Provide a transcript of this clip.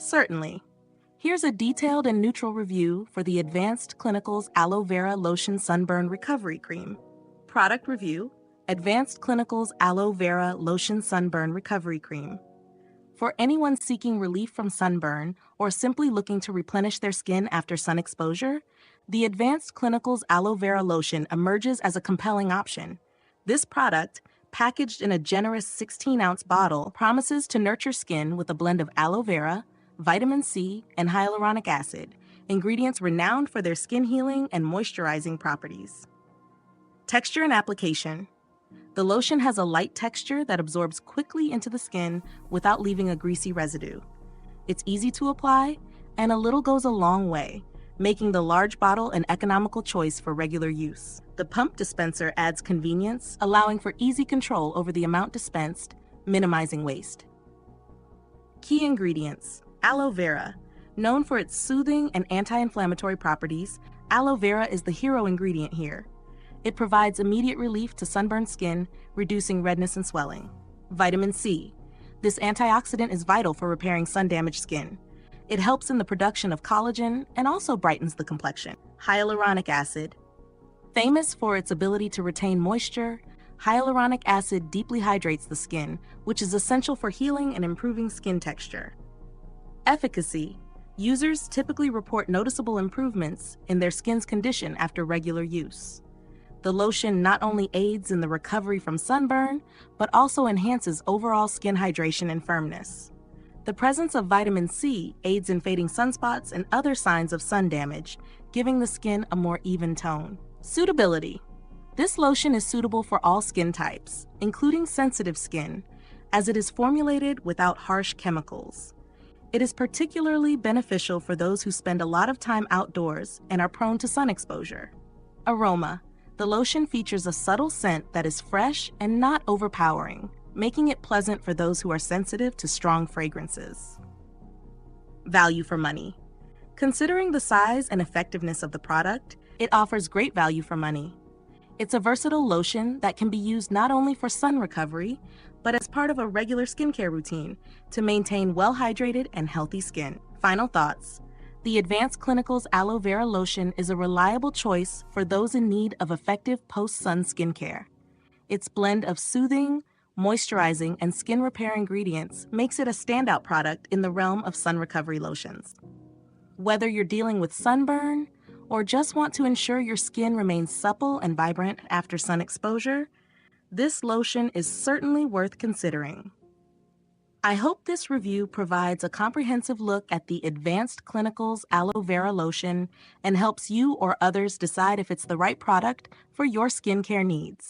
Certainly. Here's a detailed and neutral review for the Advanced Clinical's Aloe Vera Lotion Sunburn Recovery Cream. Product review: Advanced Clinical's Aloe Vera Lotion Sunburn Recovery Cream. For anyone seeking relief from sunburn or simply looking to replenish their skin after sun exposure, the Advanced Clinical's Aloe Vera Lotion emerges as a compelling option. This product, packaged in a generous 16-ounce bottle, promises to nurture skin with a blend of aloe vera, vitamin C, and hyaluronic acid, ingredients renowned for their skin healing and moisturizing properties. Texture and application. The lotion has a light texture that absorbs quickly into the skin without leaving a greasy residue. It's easy to apply, and a little goes a long way, making the large bottle an economical choice for regular use. The pump dispenser adds convenience, allowing for easy control over the amount dispensed, minimizing waste. Key ingredients: aloe vera. Known for its soothing and anti-inflammatory properties, aloe vera is the hero ingredient here. It provides immediate relief to sunburned skin, reducing redness and swelling. Vitamin C. This antioxidant is vital for repairing sun-damaged skin. It helps in the production of collagen and also brightens the complexion. Hyaluronic acid. Famous for its ability to retain moisture, hyaluronic acid deeply hydrates the skin, which is essential for healing and improving skin texture. Efficacy. Users typically report noticeable improvements in their skin's condition after regular use. The lotion not only aids in the recovery from sunburn, but also enhances overall skin hydration and firmness. The presence of vitamin C aids in fading sunspots and other signs of sun damage, giving the skin a more even tone. Suitability. This lotion is suitable for all skin types, including sensitive skin, as it is formulated without harsh chemicals. It is particularly beneficial for those who spend a lot of time outdoors and are prone to sun exposure. Aroma. The lotion features a subtle scent that is fresh and not overpowering, making it pleasant for those who are sensitive to strong fragrances. Value for money. Considering the size and effectiveness of the product, it offers great value for money. It's a versatile lotion that can be used not only for sun recovery, but as part of a regular skincare routine to maintain well-hydrated and healthy skin. Final thoughts. The Advanced Clinical's Aloe Vera Lotion is a reliable choice for those in need of effective post-sun skincare. Its blend of soothing, moisturizing, and skin repair ingredients makes it a standout product in the realm of sun recovery lotions. Whether you're dealing with sunburn or just want to ensure your skin remains supple and vibrant after sun exposure, this lotion is certainly worth considering. I hope this review provides a comprehensive look at the Advanced Clinical's Aloe Vera Lotion and helps you or others decide if it's the right product for your skincare needs.